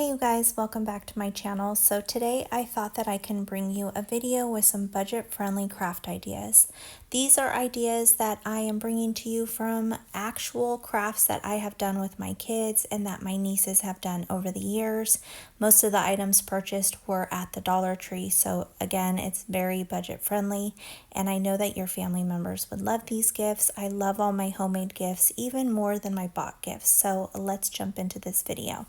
Hey you guys, welcome back to my channel. So today I thought that I can bring you a video with some budget-friendly craft ideas. These are ideas that I am bringing to you from actual crafts that I have done with my kids and that my nieces have done over the years. Most of the items purchased were at the Dollar Tree, so again, it's very budget-friendly, and I know that your family members would love these gifts. I love all my homemade gifts, even more than my bought gifts, so let's jump into this video.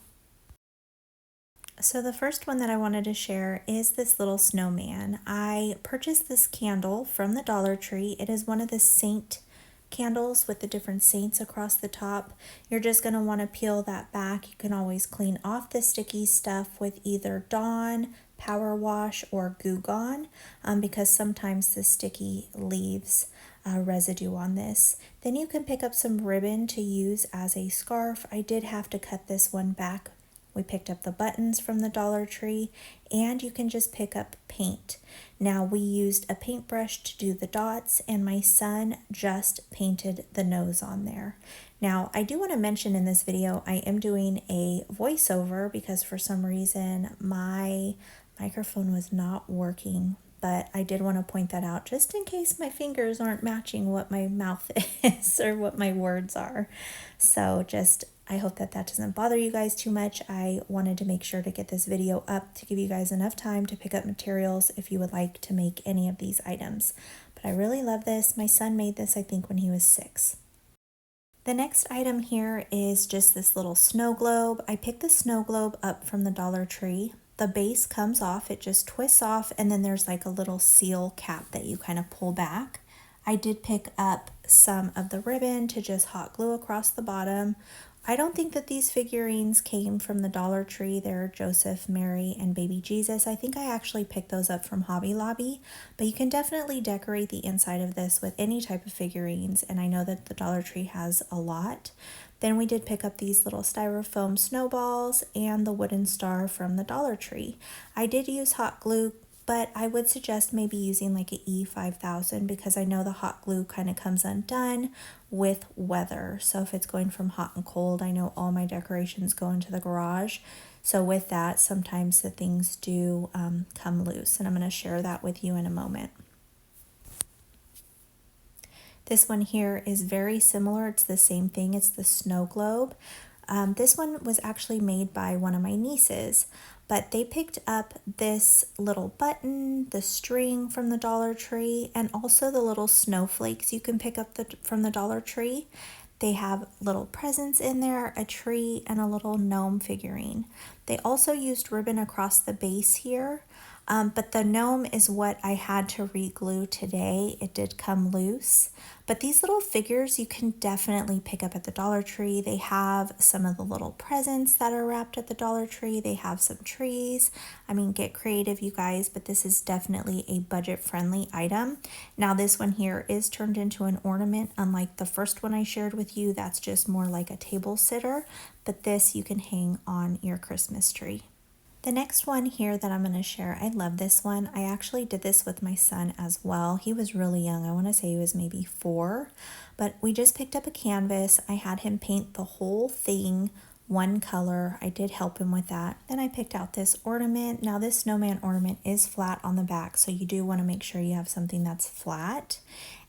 So the first one that I wanted to share is this little snowman. I purchased this candle from the Dollar Tree. It is one of the saint candles with the different saints across the top. You're just going to want to peel that back. You can always clean off the sticky stuff with either Dawn, Power Wash, or Goo Gone because sometimes the sticky leaves residue on this. Then you can pick up some ribbon to use as a scarf. I did have to cut this one back. We picked up the buttons from the Dollar Tree, and you can just pick up paint. Now we used a paintbrush to do the dots, and my son just painted the nose on there. Now I do want to mention in this video I am doing a voiceover because for some reason my microphone was not working, but I did want to point that out just in case my fingers aren't matching what my mouth is or what my words are. So I hope that doesn't bother you guys too much. I wanted to make sure to get this video up to give you guys enough time to pick up materials if you would like to make any of these items. But I really love this. My son made this, I think, when he was 6. The next item here is just this little snow globe. I picked the snow globe up from the Dollar Tree. The base comes off, it just twists off, and then there's like a little seal cap that you kind of pull back. I did pick up some of the ribbon to just hot glue across the bottom. I don't think that these figurines came from the Dollar Tree. They're Joseph, Mary, and Baby Jesus. I think I actually picked those up from Hobby Lobby, but you can definitely decorate the inside of this with any type of figurines, and I know that the Dollar Tree has a lot. Then we did pick up these little styrofoam snowballs and the wooden star from the Dollar Tree. I did use hot glue, but I would suggest maybe using like an E5000 because I know the hot glue kind of comes undone with weather. So if it's going from hot and cold, I know all my decorations go into the garage. So with that, sometimes the things do come loose, and I'm going to share that with you in a moment. This one here is very similar. It's the same thing. It's the snow globe. This one was actually made by one of my nieces, but they picked up this little button, the string from the Dollar Tree, and also the little snowflakes you can pick up from the Dollar Tree. They have little presents in there, a tree, and a little gnome figurine. They also used ribbon across the base here, but the gnome is what I had to re-glue today. It did come loose. But these little figures you can definitely pick up at the Dollar Tree. They have some of the little presents that are wrapped at the Dollar Tree. They have some trees. I mean, get creative, you guys, but this is definitely a budget-friendly item. Now, this one here is turned into an ornament, unlike the first one I shared with you. That's just more like a table sitter, but this you can hang on your Christmas tree. The next one here that I'm going to share, I love this one. I actually did this with my son as well. He was really young. I want to say he was maybe 4, but we just picked up a canvas. I had him paint the whole thing one color. I did help him with that. Then I picked out this ornament. Now this snowman ornament is flat on the back, so you do want to make sure you have something that's flat.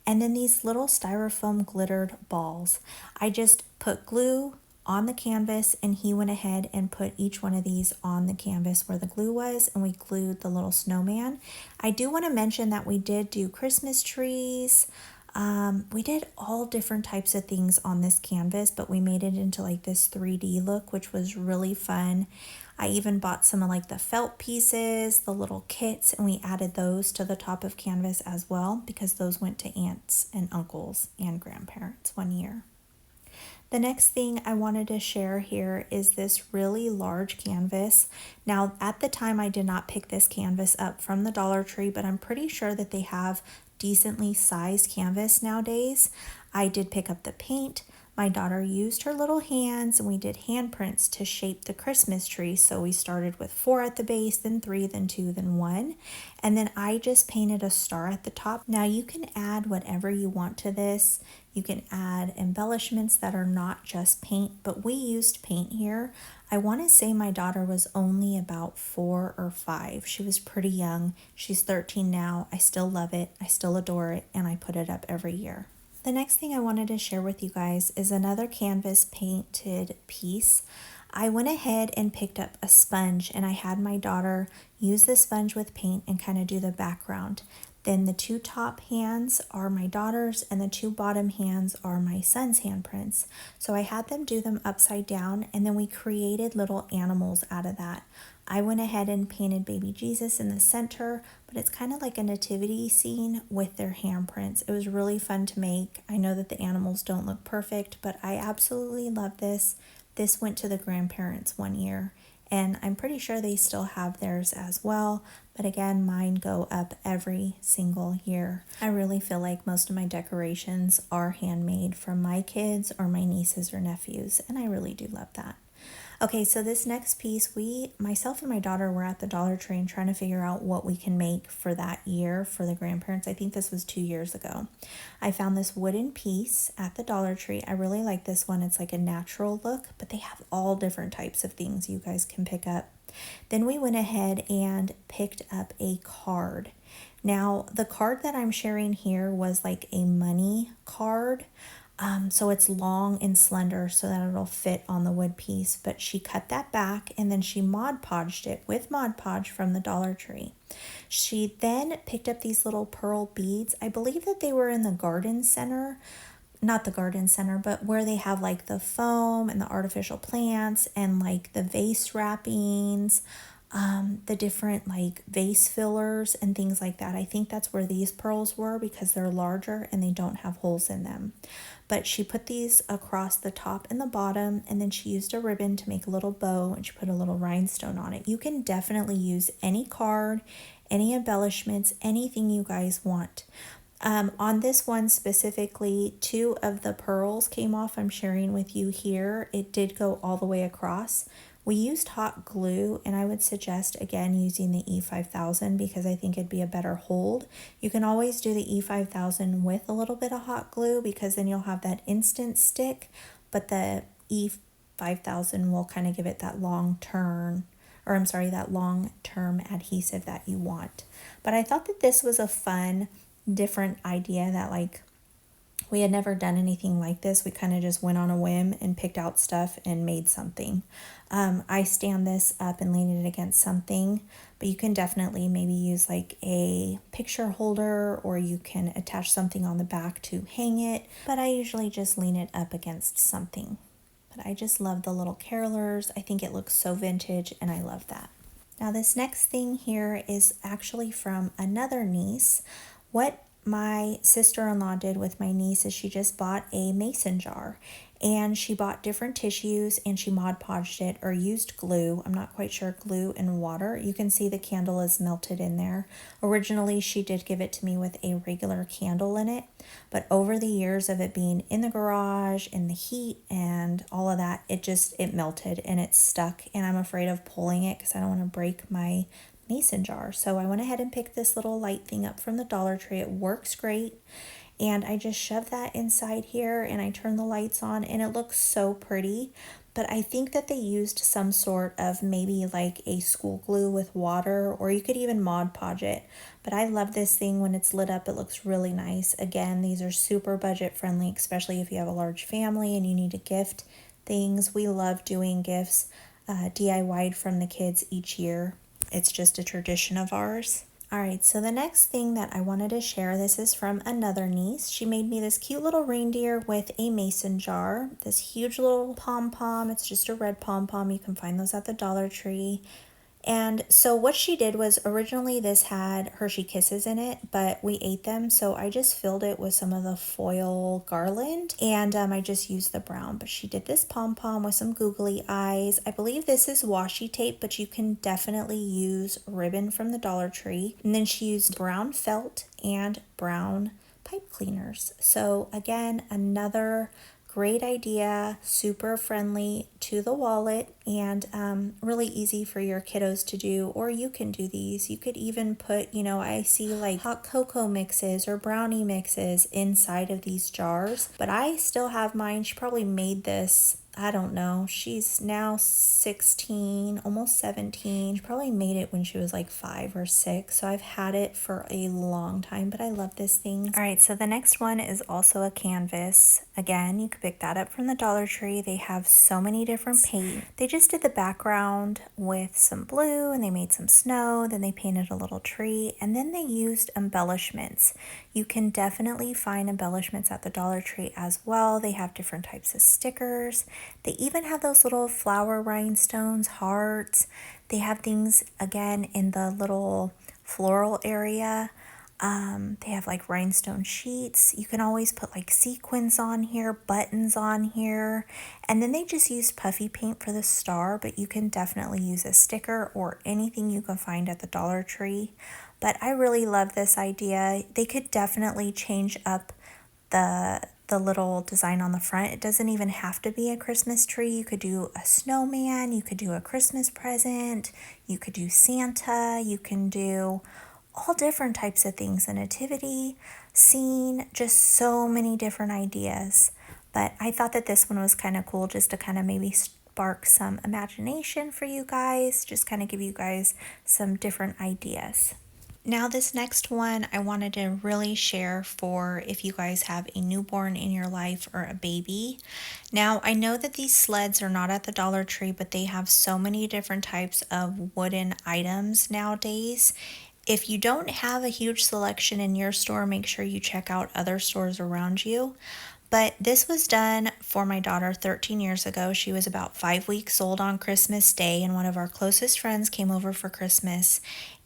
And then these little styrofoam glittered balls. I just put glue on the canvas, and he went ahead and put each one of these on the canvas where the glue was, and we glued the little snowman. I do want to mention that we did do Christmas trees. We did all different types of things on this canvas, but we made it into like this 3D look, which was really fun. I even bought some of like the felt pieces, the little kits, and we added those to the top of canvas as well because those went to aunts and uncles and grandparents one year. The next thing I wanted to share here is this really large canvas. Now, at the time, I did not pick this canvas up from the Dollar Tree, but I'm pretty sure that they have decently sized canvas nowadays. I did pick up the paint. My daughter used her little hands, and we did handprints to shape the Christmas tree. So we started with 4 at the base, then 3, then 2, then 1. And then I just painted a star at the top. Now you can add whatever you want to this. You can add embellishments that are not just paint, but we used paint here. I want to say my daughter was only about 4 or 5. She was pretty young. She's 13 now. I still love it. I still adore it, and I put it up every year. The next thing I wanted to share with you guys is another canvas painted piece. I went ahead and picked up a sponge, and I had my daughter use the sponge with paint and kind of do the background. Then the 2 top hands are my daughter's and the 2 bottom hands are my son's handprints. So I had them do them upside down, and then we created little animals out of that. I went ahead and painted baby Jesus in the center, but it's kind of like a nativity scene with their handprints. It was really fun to make. I know that the animals don't look perfect, but I absolutely love this. This went to the grandparents one year, and I'm pretty sure they still have theirs as well. But again, mine go up every single year. I really feel like most of my decorations are handmade from my kids or my nieces or nephews, and I really do love that. Okay, so this next piece, myself and my daughter were at the Dollar Tree and trying to figure out what we can make for that year for the grandparents. I think this was 2 years ago. I found this wooden piece at the Dollar Tree. I really like this one. It's like a natural look, but they have all different types of things you guys can pick up. Then we went ahead and picked up a card. Now, the card that I'm sharing here was like a money card. So it's long and slender so that it'll fit on the wood piece, but she cut that back and then she Mod Podged it with Mod Podge from the Dollar Tree. She then picked up these little pearl beads. I believe that they were in the garden center, not the garden center, but where they have like the foam and the artificial plants and like the vase wrappings, the different like vase fillers and things like that. I think that's where these pearls were because they're larger and they don't have holes in them. But she put these across the top and the bottom, and then she used a ribbon to make a little bow, and she put a little rhinestone on it. You can definitely use any card, any embellishments, anything you guys want. On this one specifically, 2 of the pearls came off. I'm sharing with you here. It did go all the way across. We used hot glue, and I would suggest again using the E5000 because I think it'd be a better hold. You can always do the E5000 with a little bit of hot glue because then you'll have that instant stick, but the E5000 will kind of give it that long-term adhesive that you want. But I thought that this was a fun, different idea that like we had never done anything like this. We kind of just went on a whim and picked out stuff and made something. I stand this up and lean it against something, but you can definitely maybe use like a picture holder or you can attach something on the back to hang it. But I usually just lean it up against something. But I just love the little carolers. I think it looks so vintage and I love that. Now this next thing here is actually from another niece. What my sister-in-law did with my niece is she just bought a mason jar and she bought different tissues and she Mod Podged it or used glue. I'm not quite sure, glue and water. You can see the candle is melted in there. Originally, she did give it to me with a regular candle in it, but over the years of it being in the garage, in the heat and all of that, it melted and it stuck, and I'm afraid of pulling it because I don't want to break my mason jar. So I went ahead and picked this little light thing up from the Dollar Tree. It works great. And I just shoved that inside here and I turned the lights on and it looks so pretty. But I think that they used some sort of maybe like a school glue with water, or you could even Mod Podge it. But I love this thing when it's lit up. It looks really nice. Again, these are super budget friendly, especially if you have a large family and you need to gift things. We love doing gifts DIY'd from the kids each year. It's just a tradition of ours. All right, so the next thing that I wanted to share, this is from another niece. She made me this cute little reindeer with a mason jar, this huge little pom-pom. It's just a red pom-pom. You can find those at the Dollar Tree. And so what she did was originally this had Hershey Kisses in it, but we ate them. So I just filled it with some of the foil garland and I just used the brown. But she did this pom-pom with some googly eyes. I believe this is washi tape, but you can definitely use ribbon from the Dollar Tree. And then she used brown felt and brown pipe cleaners. So again, another great idea, super friendly to the wallet, and really easy for your kiddos to do. Or you can do these. You could even put, I see like hot cocoa mixes or brownie mixes inside of these jars. But I still have mine. She probably made this I don't know. She's now 16, almost 17. She probably made it when she was like 5 or 6. So I've had it for a long time, but I love this thing. All right, so the next one is also a canvas. Again, you could pick that up from the Dollar Tree. They have so many different paint. They just did the background with some blue and they made some snow. Then they painted a little tree and then they used embellishments. You can definitely find embellishments at the Dollar Tree as well. They have different types of stickers. They even have those little flower rhinestones, hearts. They have things again in the little floral area. They have like rhinestone sheets. You can always put like sequins on here, buttons on here. And then they just used puffy paint for the star, but you can definitely use a sticker or anything you can find at the Dollar Tree. But I really love this idea. They could definitely change up the little design on the front. It doesn't even have to be a Christmas tree. You could do a snowman, you could do a Christmas present, you could do Santa, you can do all different types of things, a nativity scene, just so many different ideas. But I thought that this one was kind of cool just to kind of maybe spark some imagination for you guys, just kind of give you guys some different ideas. Now this next one I wanted to really share for if you guys have a newborn in your life or a baby. Now I know that these sleds are not at the Dollar Tree, but they have so many different types of wooden items nowadays. If you don't have a huge selection in your store, make sure you check out other stores around you. But this was done for my daughter 13 years ago. She was about 5 weeks old on Christmas Day, and one of our closest friends came over for Christmas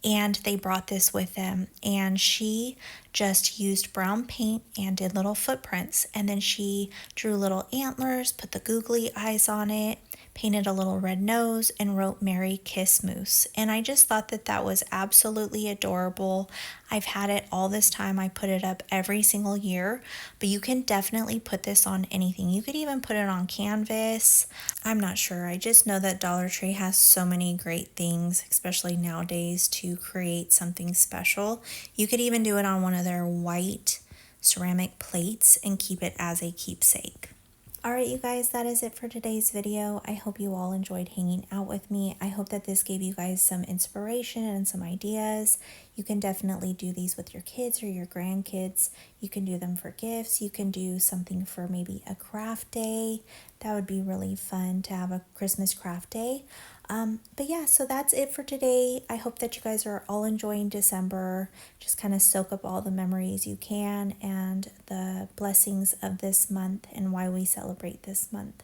and they brought this with them. And she just used brown paint and did little footprints. And then she drew little antlers, put the googly eyes on it, painted a little red nose, and wrote Merry Kiss Moose. And I just thought that that was absolutely adorable. I've had it all this time. I put it up every single year, but you can definitely put this on anything. You could even put it on canvas. I'm not sure. I just know that Dollar Tree has so many great things, especially nowadays, to create something special. You could even do it on one of their white ceramic plates and keep it as a keepsake. Alright you guys, that is it for today's video. I hope you all enjoyed hanging out with me. I hope that this gave you guys some inspiration and some ideas. You can definitely do these with your kids or your grandkids. You can do them for gifts. You can do something for maybe a craft day. That would be really fun to have a Christmas craft day. But yeah, so that's it for today. I hope that you guys are all enjoying December. Just kind of soak up all the memories you can and the blessings of this month and why we celebrate this month.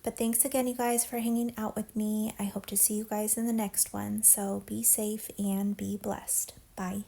But thanks again, you guys, for hanging out with me. I hope to see you guys in the next one. So be safe and be blessed. Bye.